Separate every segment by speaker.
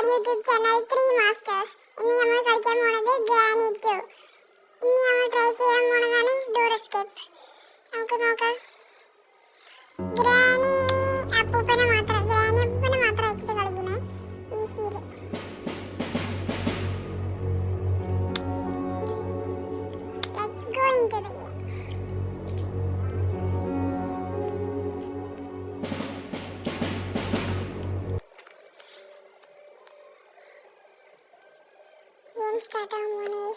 Speaker 1: YouTube channel 3 masters. ഇന്ന് നമ്മൾ കളിക്കാൻ പോണത് ഗ്രാനി 2. ഇന്ന് നമ്മൾ ട്രൈ ചെയ്യാൻ പോണതാണ് ഡോർ എസ്കേപ്പ്. നമുക്ക് നോക്കാം. ഗ്രാനി അപ്പൂപ്പനെ മാത്രം വെച്ചിട്ട് കളിക്കണേ. ഈസിയിൽ let's go into the game. Start our morning.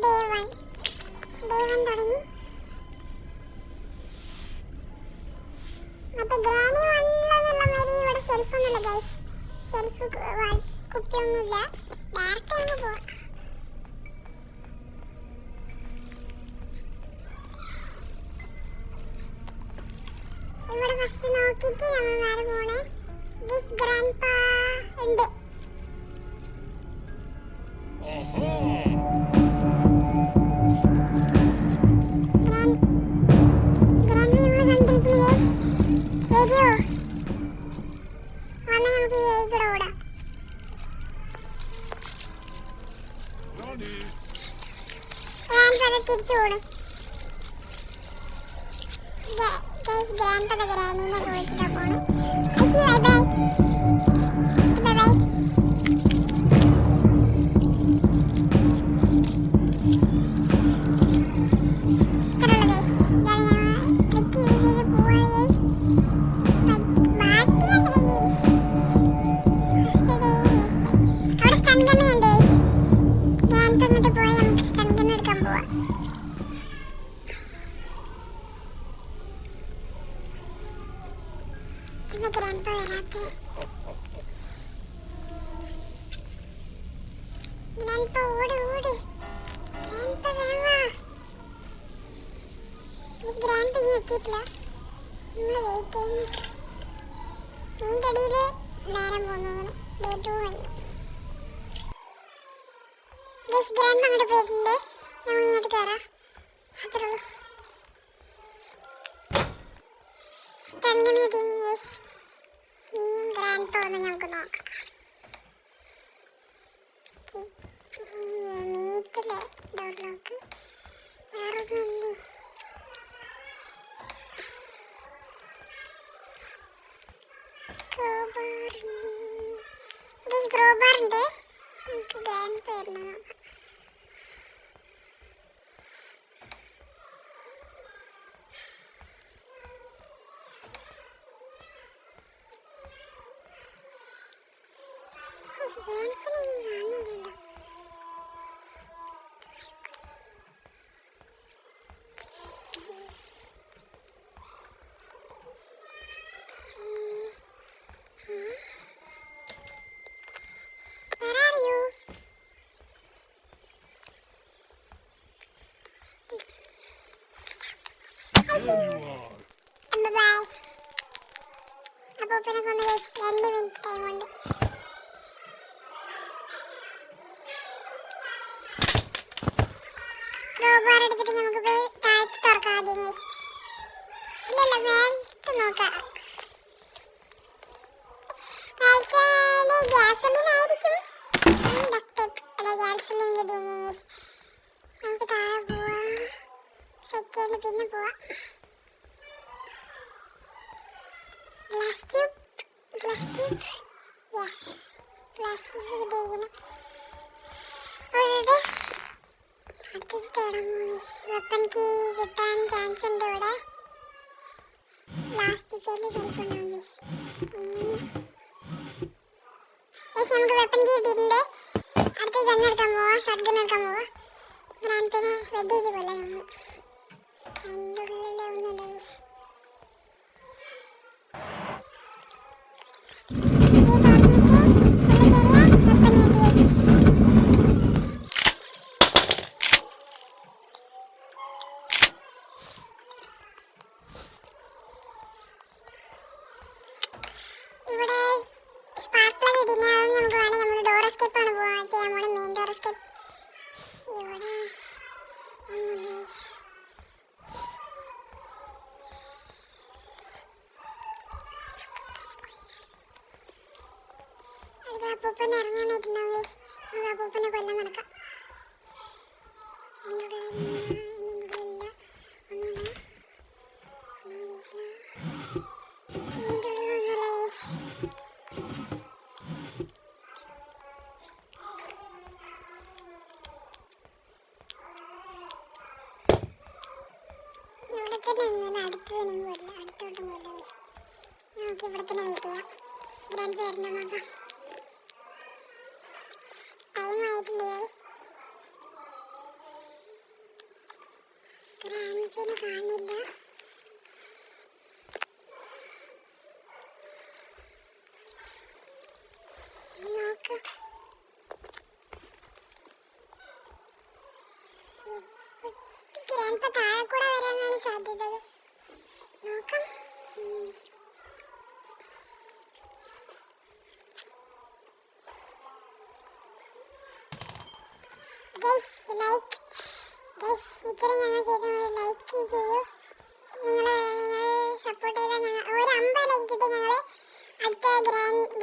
Speaker 1: Day 1 തുടങ്ങി. മറ്റേ ഗ്രാനി 1 മാതിരി ഇവിടെ ഷെൽഫൊന്നുമില്ല ഗൈസ്. ഷെൽഫ് കുട്ടിയൊന്നുമില്ല. ഡയറക്റ്റ് അങ്ങ് പോവാം. ഇവിടെ ഫസ്റ്റ് നോക്കിയിട്ട് നമ്മൾ നേരെ പോണേ. ദിസ് ഗ്രാൻഡ്പാ ഉണ്ട്. തിരിച്ചു പോടും. ഗ്രാൻഡ്പ ഗ്രാനീനെ പോയിട്ടാ പോണേ. Bye bye. ഗ്രാൻഡ്പാ വരാത്തെ. ഗ്രാൻഡ്പാ ഓട്. ഗ്രാൻഡ്പാ വേവാ. ഗ്രാൻഡ്പാ ഇനി എത്തിയിട്ടില്ല. നമ്മൾ വെയിറ്റ് ചെയ്യുന്നു. ഇതിൻ്റെ ഇടയിൽ നേരം പോകുന്നു. ഡേ 2 കഴിയും. ഗ്രാൻഡ്പാ അങ്ങോട്ട് പോയിട്ടുണ്ട്. നമ്മൾ ഇങ്ങോട്ട് കയറാം. അത്രേ ഉള്ളൂ. സ്റ്റണ്ടിന് കിട്ടിയ ഗ്രാൻഡ്പാ ഒന്ന് നമുക്ക് നോക്കാം. മീറ്റിലെ ഡോറിലോക്ക് വേറെ ഒന്നുമില്ലേ? ക്രോബാർ ഉണ്ട്. നമുക്ക് ഗ്രാൻഡ്പാ വരുന്നത് നോക്കാം. അപ്പൂപ്പനെ കൊന്ന് 2 മിനിറ്റ് ടൈമുണ്ട്. ക്രോബാർ എടുത്തിട്ട് നമുക്ക് പോയി താഴത്ത് തുറക്കാം. ആദ്യം ഇല്ലല്ല മേലത്ത് നോക്കാം. മേലത്തെ ഗ്യാസലിൻ ആയിരിക്കും. ഗ്യാസലിൻ കിട്ടിയ നമുക്ക് താഴെ പോവാം. സെറ്റ് ചെയ്ത് പിന്നെ പോവാം. Glass tube yes glass tube കിട്ടിയിരിക്കണം. അവിടെ അടുത്തത് തുടങ്ങി. വെപ്പൺ കീ കിട്ടാൻ ചാൻസ് ഉണ്ട്. ഇവിടെ ലാസ്റ്റ് സൈഡിൽ ചിലപ്പോൾ ഉണ്ടാവും. നമുക്ക് വെപ്പൺ കീ കിട്ടിയിട്ടുണ്ട്. അടുത്ത ഗൺ എടുക്കാൻ പോവാം. ഷോട്ട് ഗൺ എടുക്കാൻ പോവാം. ഗ്രാൻഡ്പാനെ വെടിയിച്ച് പോലെ നമ്മൾ അതിൻ്റെ ഉള്ളിൽ ഒന്നുമില്ല. ഇവിടെ സ്പാർക്ക് പ്ലഗ് ഇടുന്ന നമുക്ക് വേണമെങ്കിൽ നമ്മൾ ഡോർ എസ്കേപ്പ് ആണ് ചെയ്യാൻ പോകണം. മെയിൻ ഡോർ എസ്കേപ്പ് ഇവിടെ അപ്പൂപ്പനെ ഇറങ്ങാനായിട്ടുണ്ടാവും. നമുക്ക് അപ്പൂപ്പനെ കൊല്ലം നടക്കാം. അതിൻ്റെ ഉള്ളിലില്ല, ഒന്നുമില്ല. അടുത്തോട്ടും പോയില്ല. നമുക്ക് ഇവിടെ തന്നെ വെയിറ്റ് ചെയ്യാം. ഗ്രാൻഡ് പേരിൻ്റെ നോക്കാം. ടൈം ആയിട്ടുണ്ട്. ഗ്രാൻഡ് പേര് കാണില്ല. നോക്ക്, ഗ്രാൻഡ് താഴെ കൂടെ വരാനാണ് സാധ്യത. നോക്കാം. ഇത്ര ഞങ്ങൾ ചെയ്ത് ലൈക്ക് ചെയ്യൂ. നിങ്ങൾ സപ്പോർട്ട് ചെയ്താൽ ഞങ്ങൾ ഒരു 50 ലൈക്ക് ഇട്ട് ഞങ്ങൾ അടുത്ത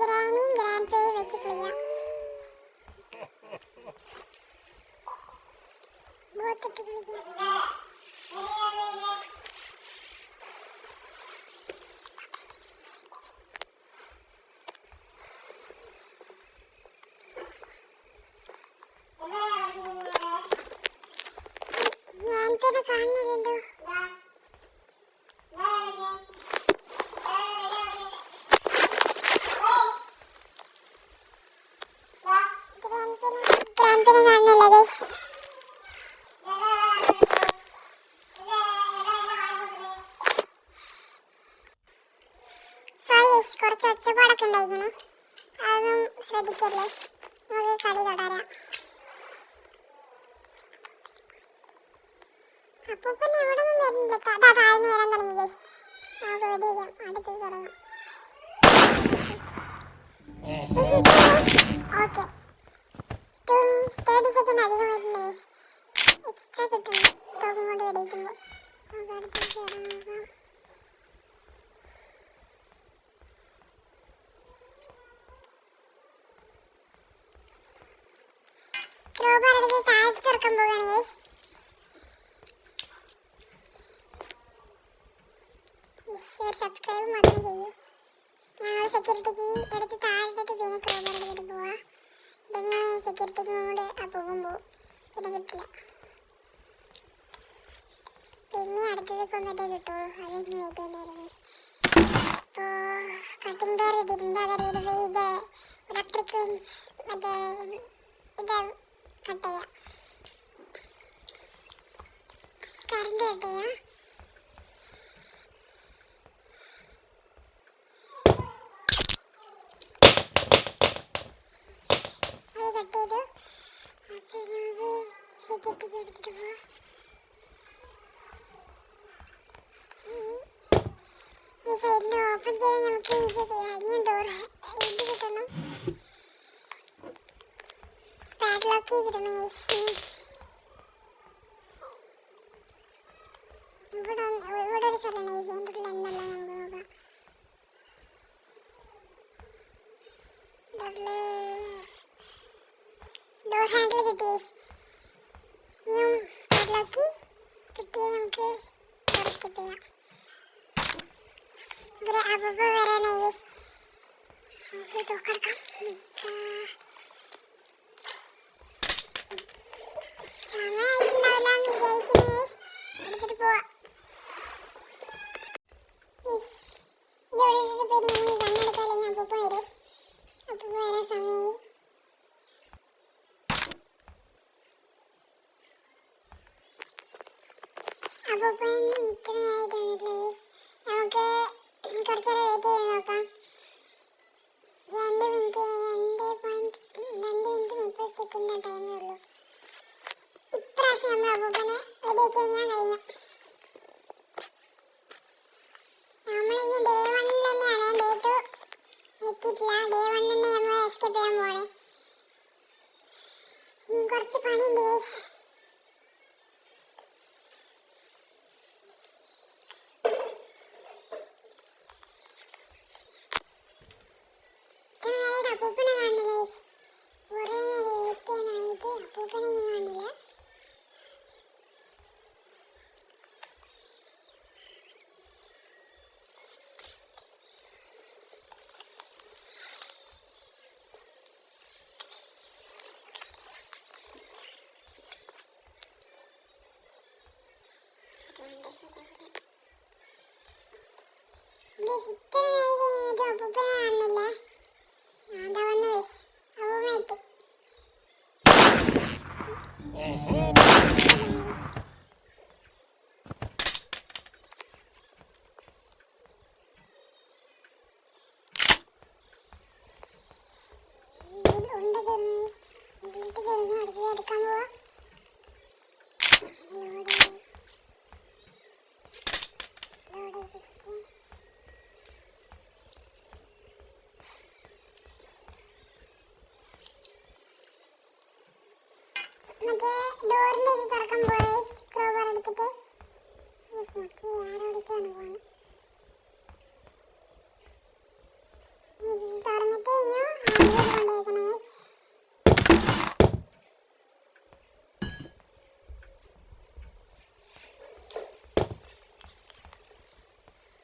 Speaker 1: ഗ്രാനിയും ഗ്രാൻഡ് പേയും വെച്ച് ചെയ്യാം. ബോത്തിട്ട് കളിക്കാം. ഞാനിപ്പോ കാണുന്നില്ലല്ലോ. ഗ്രാൻഡ് കാണുന്നില്ല. സോറി, കുറച്ച് ഒച്ചപ്പാടൊക്കെ ഉണ്ടായിരിക്കണേ. അതൊന്നും ശ്രദ്ധിക്കല്ലേ. നമുക്ക് കളി തുടരാം. അപ്പൂപ്പനെ എവിടെ നിന്നും വരുന്നില്ല. താഴ്ന്നു വരാൻ തുടങ്ങി. നമുക്ക് വെടി വയ്ക്കാം. അടുത്തത് തുടങ്ങാം. ഓക്കെ, 30 സെക്കൻഡ് അധികം വരുന്നുണ്ട്. എക്സ്ട്രാ കിട്ടുന്നു തോക്കും കൊണ്ട് വെടിയിക്കുമ്പോൾ. നമുക്ക് അടുത്തത് തുടങ്ങാം. ക്രോബാർ എടുത്ത് താഴത്ത് ഇറക്കാൻ പോവുകയാണ്. സബ്സ്ക്രൈബ് മാത്രം ചെയ്യൂ. ഞങ്ങൾ സെക്യൂരിറ്റി കീ എടുത്ത് താഴെട്ടിട്ട് പിന്നെ ക്രോബാർ എടുത്തിട്ട് പോവാം. ഇല്ലെങ്കിൽ സെക്യൂരിറ്റി മോഡ് അപ്പൂപ്പൻ പോവും. പിന്നെ കിട്ടില്ല. പിന്നെ അടുത്തത് കൊന്നിട്ടേ കിട്ടുള്ളൂ. അതിന് വെയിറ്റ് ചെയ്യേണ്ടി വരുന്നത്. ഇപ്പോൾ കട്ടിംഗ് ഡോർ ഇട്ടിട്ടുണ്ട്. അതായത് ഇത് ഇലക്ട്രിക് വിൻസ് മറ്റേ ഇത് കട്ട് ചെയ്യാം. കറണ്ട് കട്ട് ചെയ്യാം. കട്ട് ചെയ്തു. അപ്പോൾ നമുക്ക് സെക്യൂരിറ്റിക്ക് എടുത്തിട്ട് പോവാം. ഈ സൈഡിൽ ഓപ്പൺ ചെയ്ത് നമുക്ക് ഇത് ഇനി ഡോർ ഇത് കിട്ടണം. പാഡ്ലോക്ക് കിട്ടണം. ഇവിടെ ഒരു സ്ഥലമാണ്. ഇതിൻ്റെ ഉള്ളിൽ എന്നല്ല നമുക്ക് നോക്കാം. ഡോർ ഹാൻഡിൽ കിട്ടി. ഇനിയും പാഡ്ലോക്ക് കിട്ടിയാൽ നമുക്ക് ഡോർ സ്കിപ്പ് ചെയ്യാം. അപ്പൂപ്പ വരാനായി. നമുക്ക് തോക്കെടുക്കാം. സമയമായിട്ടുണ്ടാവില്ല എന്ന് വിചാരിക്കുന്നു. എടുത്തിട്ട് പോവാം. ഇത് ഒഴിച്ചിട്ട് പോയി നമുക്ക് കണ്ണെടുക്കാം. അല്ലെങ്കിൽ അപ്പൂപ്പ വരും. അപ്പൂപ്പ വരാൻ സമയമായി. അപ്പൂപ്പൻ ഇത്രയായിട്ട് വന്നിട്ടില്ല. നമുക്ക് കുറച്ച് നേരം വെയിറ്റ് ചെയ്ത് നോക്കാം. 2 മിനിറ്റ് 30 സെക്കൻഡ് ടൈമേ ഉള്ളൂ. ഇപ്രാവശ്യം നമ്മൾ അപ്പൂപ്പനെ വെടിവെച്ച് കഴിഞ്ഞാൽ കഴിഞ്ഞു. നമ്മളിനി ഡേ 1 തന്നെയാണ്. ഡേ 2 എത്തിയിട്ടില്ല. ഡേ 1 തന്നെ നമ്മൾ എസ്കേപ്പ് ചെയ്യാൻ പോവാണ്. ഇനി കുറച്ച് പണിയുണ്ട്. അപ്പൂപ്പനെ കാണുന്നില്ലേ. ഇത്ര നേരം നിന്നിട്ട് അപ്പൂപ്പനെ കാണുന്നില്ല. എന്താ വന്നു അപ്പൂപ്പനെത്തി. ഉണ്ട് തീർന്നു. വീട്ടിൽ തീർന്നു. അടുത്തത് എടുക്കാൻ പോവാ. മറ്റേ ഡോറിന്റെ ഇത് തുറക്കാൻ പോയ ക്രോബാർ എടുത്തിട്ട് നമുക്ക് ആരോടിക്കാണ് പോകണം. ഇത് തുറന്നിട്ട് കഴിഞ്ഞു ഹാൻഡിൽ കൊണ്ടുവയ്ക്കണം.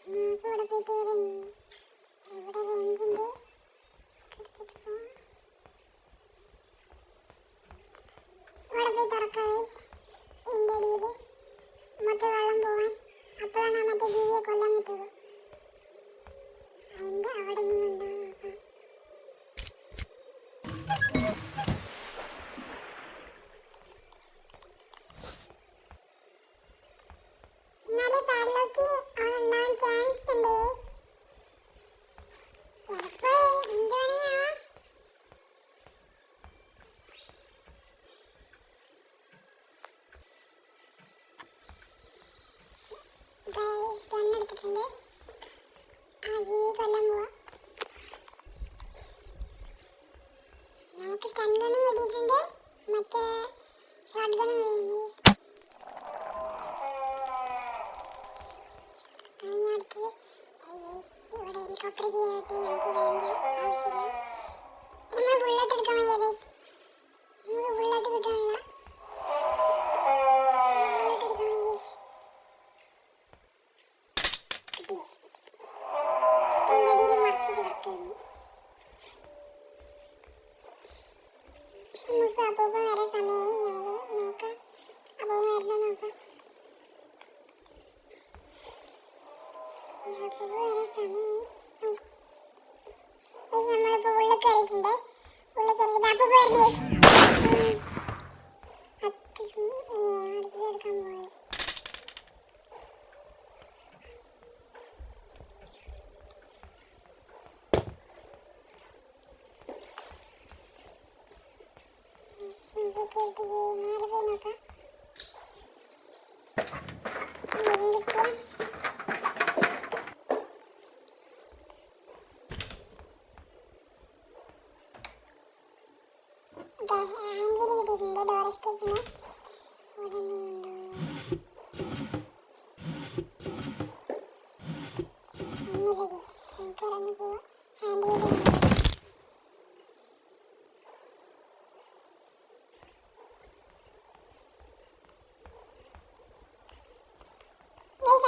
Speaker 1: നമുക്ക് ഇവിടെ പോയിട്ട് ഇവിടെ റേഞ്ചിൻ്റെ എടുത്തിട്ട് പോവാം. ഇവിടെ പോയി തുറക്കാം. ഇതിൻ്റെ അടിയിൽ മൊത്തം വെള്ളം പോവാൻ. അപ്പോഴാണ് ആ മറ്റേ ജീവിയെ കൊല്ലാൻ പറ്റുള്ളൂ. അതിൻ്റെ അവിടെ നിന്നുണ്ടാവും നോക്കാം. എന്നാലും പാഡ്ലോക്ക് അവിടെ ഉണ്ടാവാൻ ചാൻസ് ഉണ്ട്. ചിലപ്പോൾ എന്ത് വേണമെങ്കിൽ ആവാം. ഗണ്ണെടുത്തിട്ടുണ്ട്. ആ ജീവിയെ കൊല്ലാൻ പോവാ. ഞങ്ങൾക്ക് സ്റ്റൺ ഗണ്ണും കിട്ടിയിട്ടുണ്ട്. മറ്റേ ഷോട്ട് ഗണ്ണും കിട്ടിയിട്ടുണ്ട്. കഴിഞ്ഞ അടുത്തത് ഇവിടെ ഹെലികോപ്റ്റർ ചെയ്യാനായിട്ട് നമുക്ക് വേണ്ട ആവശ്യമില്ല. നമ്മൾ ബുള്ളറ്റ് എടുക്കാൻ വയ്യ. നമുക്ക് ബുള്ളറ്റ് കിട്ടാനുള്ള ബുള്ളറ്റ് എടുക്കാൻ വയ്യ. കിട്ടി. അതിൻ്റെ അടിയിൽ മറിച്ചിട്ട് കിടക്കുന്നു. നമുക്ക് അപ്പൂപ്പൻ വരാൻ സമയമായി. നമുക്ക് നോക്കാം അപ്പൂപ്പൻ വരുന്നോ നോക്കാം. അപ്പൂപ്പൻ വരാൻ സമയമായി. നമ്മളിപ്പോൾ ഉള്ളിൽ കയറിയിട്ടുണ്ട്. ഉള്ളിൽ കയറിയിട്ട് അപ്പൂപ്പൻ വരുന്നു. അടുത്തത് എടുക്കാൻ പോയി. സെക്യൂരിറ്റി മേലെ പോയി നോക്കാം. ഹാൻഡിൽ കിട്ടിയിട്ടുണ്ട്. ഡോർ എസ്കേപ്പിന് ഇവിടെ ഒന്നുമില്ല. നമുക്ക് ഇറങ്ങി പോവാം. ഹാൻഡിൽ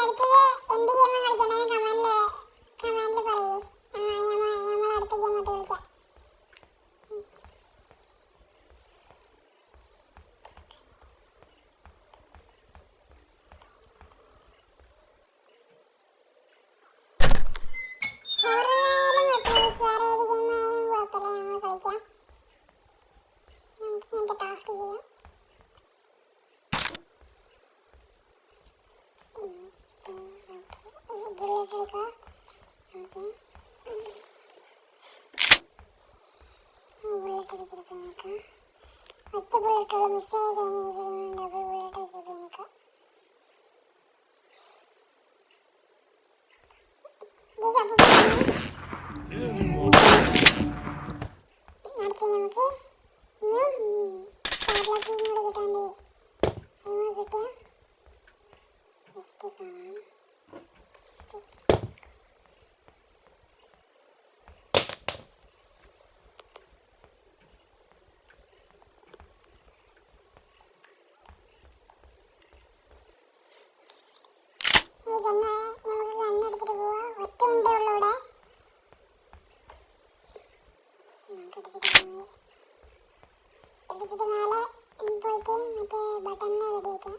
Speaker 1: അടുത്തത് എന്ത് ഗെയിം കളിക്കണമെന്ന് കമാൻഡിൽ പറയൂ. നമ്മൾ അടുത്ത ഗെയിമൊക്കെ കളിക്കാം. ഹൊററായാലും കുഴപ്പമില്ല. വേറെ ഏത് ഗെയിമായാലും കുഴപ്പമില്ല. നമ്മൾ കളിക്കാം. നമുക്ക് ഇങ്ങനത്തെ ടാസ്ക് ചെയ്യാം. ബുള്ളറ്റ് എടുക്കാം. ബുള്ളറ്റ് എടുത്തിട്ട് പോയി നോക്കാം. ഒറ്റ ബുള്ളറ്റുള്ള മിസ്സായി കഴിഞ്ഞിട്ട് ഡബിൾ ബുള്ളറ്റ് എടുത്തിട്ട് പോയി നോക്കാം. അടുത്ത് നമുക്ക് പാഡ്ലോക്ക് കൂടെ കിട്ടാണ്ട് അതും കൂടെ കിട്ടിയാൽ എസ്കേപ്പ് ആവാം. നമുക്ക് കണ്ണെടുത്തിട്ട് പോവാം. ഒറ്റ ഉണ്ടേ ഉള്ളൂ ഇവിടെ. എടുത്തിട്ട് മേലെ പോയിട്ട് മറ്റേ ബട്ടണിനെ വെടി വയ്ക്കാം.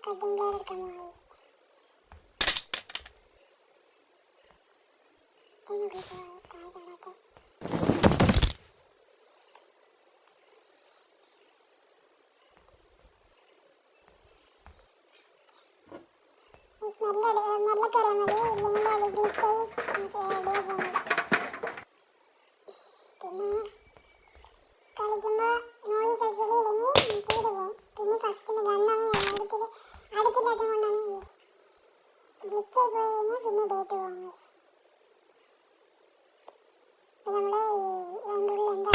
Speaker 1: കട്ടിംഗ് പ്ലെയർ എടുക്കാൻ പോയി. മെല്ലെ കയറിയാൽ മതി, ഇല്ലെങ്കിൽ അത് ഗ്ലിച്ചായി റെഡിയായി പോകും. പിന്നെ കളിക്കുമ്പോൾ നോക്കി കളിച്ചില്ലെങ്കിൽ കൂടെ പോകും. പിന്നെ ഫസ്റ്റിന് ഗണ്ണാണ് അടുത്തില്ലാത്ത കൊണ്ടാണ് ഗ്ലിച്ചായി പോയി കഴിഞ്ഞാൽ പിന്നെ ഡേറ്റ് പോകും. അപ്പോൾ നമ്മൾ അതിൻ്റെ ഉള്ളിൽ എന്താ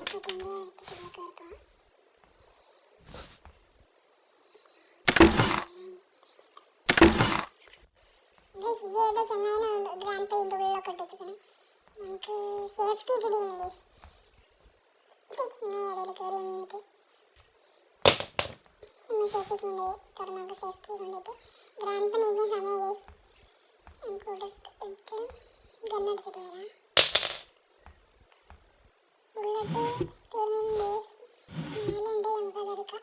Speaker 1: എടുത്തിട്ട് കയറിപ്പോകാം. ഇത് ഏതോ ചങ്ങാനും ഗ്രാൻഡ് പെയിൻ്റെ ഉള്ളിലൊക്കെ ഇട്ടിരിക്കണം. നമുക്ക് സേഫ്റ്റി കിട്ടിയുണ്ട്. ചങ്ങായി ഇടയിൽ കയറി നിന്നിട്ട് നമ്മൾ സേഫ്റ്റി കൊണ്ട് തുറന്നൊക്കെ സേഫ്റ്റി കൊണ്ടിട്ട് ഗ്രാൻഡ് പെയിൻ ഇരിക്കുന്ന സമയം നമുക്ക് ഇവിടെ എടുത്ത് ഗണ്ണെടുത്തിട്ട് വരാം. ബുള്ളറ്റ് തീർന്നിട്ടുണ്ട്. മേലുണ്ട്, നമുക്കതെടുക്കാം.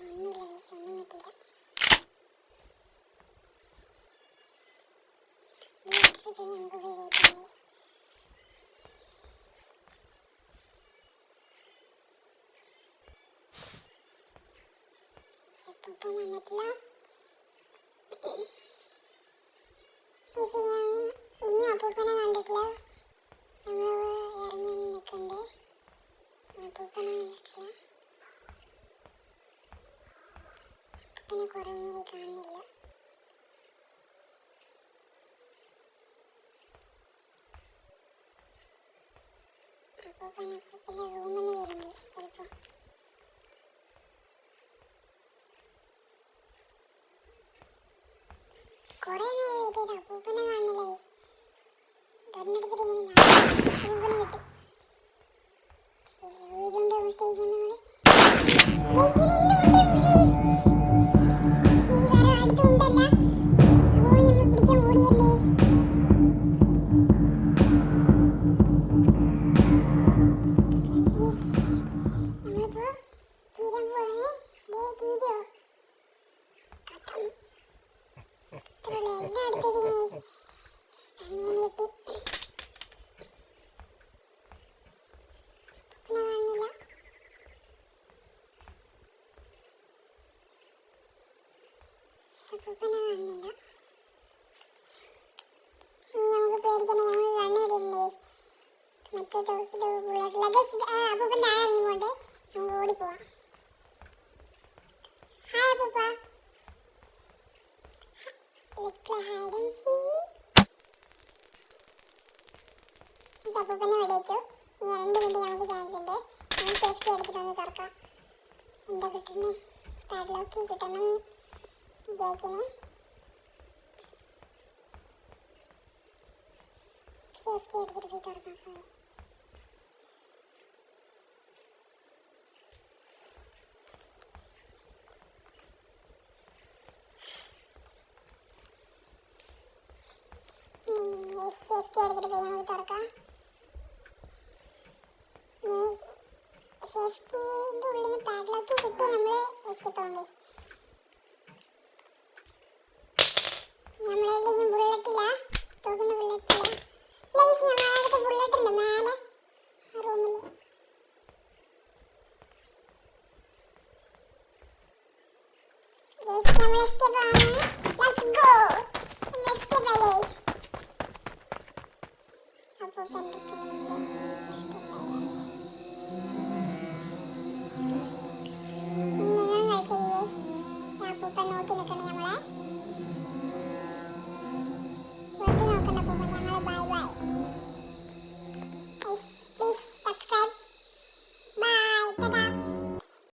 Speaker 1: ഒന്നുമില്ല, ഒന്നും കിട്ടിയില്ല. നമുക്ക് ഉപയോഗിക്കാം. ഇപ്പം വന്നിട്ടില്ല. ഇനി അപ്പൂപ്പനെ കണ്ടിട്ടില്ല. ഞങ്ങൾ ഇറങ്ങി നിൽക്കണ്ടേ. അപ്പൂപ്പനെ കണ്ടിട്ടില്ല. അപ്പൂപ്പനെ കുറേ നേരം കാണുന്നില്ല. അപ്പൂപ്പനെ റൂമിൽ നിന്ന് വരും ചിലപ്പോൾ. കുറേ നേരം വെയിറ്റ് ചെയ്ത് അപ്പൂപ്പനെ കാണുന്നില്ല. ഗണ്ണെടുത്തിട്ട് ഇങ്ങനെ അപ്പൂപ്പനെ കിട്ടി. വീടിൻ്റെ അവസ്ഥയിലേക്ക് വേറെ അടുത്തുണ്ടല്ല. അപ്പോൾ നമ്മൾ പിടിക്കാൻ ഓടിയല്ലേ. അപ്പൂപ്പനെ കാണുന്നില്ല. നമുക്ക് പേടിക്കണം. ഞങ്ങൾക്ക് കണ്ണു വരുന്നുണ്ട്. മറ്റേ തോക്കിലോ ബുള്ളറ്റിലോ അപ്പൂപ്പൻ താഴെ ഇറങ്ങിപ്പോണ്ട് നമുക്ക് ഓടിപ്പോവാം. ഹായ് അപ്പൂപ്പ. Let's play hide and seek. അപ്പൂപ്പനെ വെടിവെച്ചു. ഇനി 2 മിനിറ്റ് നമുക്ക് ചാൻസ് ഉണ്ട്. നമുക്ക് സേഫ്റ്റി എടുത്തിട്ടൊന്ന് തുറക്കാം. എന്താ കിട്ടുന്നത്? പാഡ്ലോക്ക് കിട്ടണം വിചാരിക്കുന്നത്. സേഫ്റ്റി എടുത്തിട്ട് പോയി തുറക്കാൻ പോയി. സേഫ്റ്റി എടുത്തിട്ട് പോയി നമുക്ക് തുറക്കാം. സേഫ്റ്റിൻ്റെ ഉള്ളിൽ നിന്ന് പാഡ്ലോക്ക് കിട്ടി നമ്മൾ എസ്കേപ്പ് ആവും. നമ്മളെല്ലാം ബുള്ളറ്റില്ല, തോക്കിൻ്റെ ബുള്ളറ്റില്ല. ലൈസ് ഞങ്ങളടുത്ത് ബുള്ളറ്റ് ഉണ്ട് മേലെ ആ റൂമിൽ. ലൈസ് നമ്മൾ എസ്കേപ്പ് ആണ്. Let's go. നമ്മൾ എസ്കേപ്പ് ആയി ലൈസ്. അപ്പോൾ നിങ്ങൾ കഴിച്ചത് അപ്പൂപ്പൻ നോക്കി നിൽക്കണം നമ്മളെ.